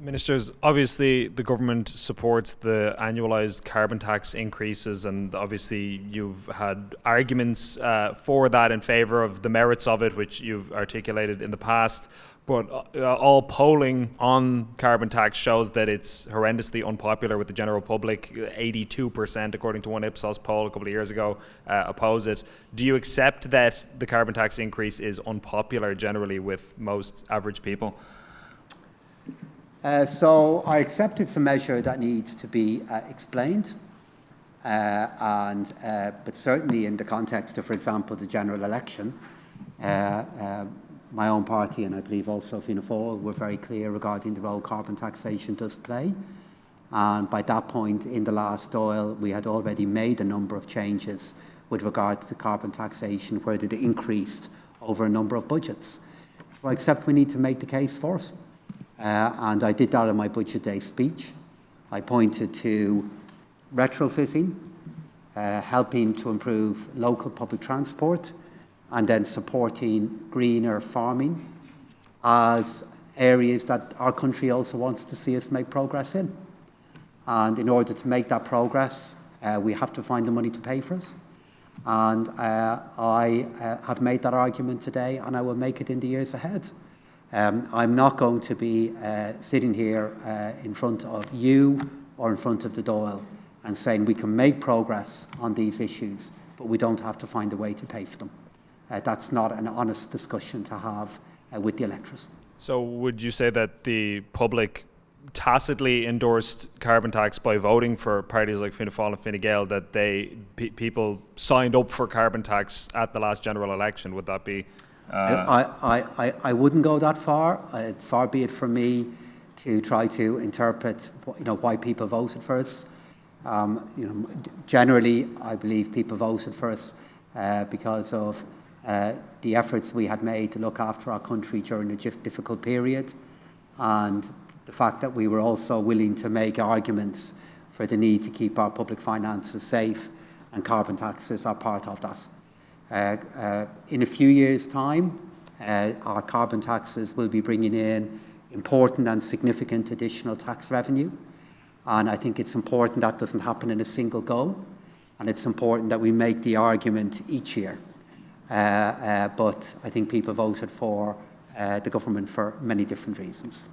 Ministers, obviously the government supports the annualised carbon tax increases, and obviously you've had arguments for that in favour of the merits of it, which you've articulated in the past. But all polling on carbon tax shows that it's horrendously unpopular with the general public. 82%, according to one Ipsos poll a couple of years ago, oppose it. Do you accept that the carbon tax increase is unpopular generally with most average people? So I accept it's a measure that needs to be explained, but certainly in the context of, for example, the general election, my own party, and I believe also Fianna Fáil, were very clear regarding the role carbon taxation does play. And by that point in the last Dáil, we had already made a number of changes with regard to carbon taxation, where it increased over a number of budgets. So I accept we need to make the case for it. And I did that in my Budget Day speech. I pointed to retrofitting, helping to improve local public transport, and then supporting greener farming as areas that our country also wants to see us make progress in. And in order to make that progress, we have to find the money to pay for it. And I have made that argument today, and I will make it in the years ahead. I'm not going to be sitting here in front of you or in front of the Dáil and saying we can make progress on these issues, but we don't have to find a way to pay for them. That's not an honest discussion to have with the electorate. So would you say that the public tacitly endorsed carbon tax by voting for parties like Fianna Fáil and Fine Gael, that people signed up for carbon tax at the last general election? Would that be... I wouldn't go that far. Far be it from me to try to interpret, why people voted for us. Generally, I believe people voted for us because of the efforts we had made to look after our country during a difficult period, and the fact that we were also willing to make arguments for the need to keep our public finances safe, and carbon taxes are part of that. In a few years' time, our carbon taxes will be bringing in important and significant additional tax revenue. And I think it's important that doesn't happen in a single go. And it's important that we make the argument each year. But I think people voted for the government for many different reasons.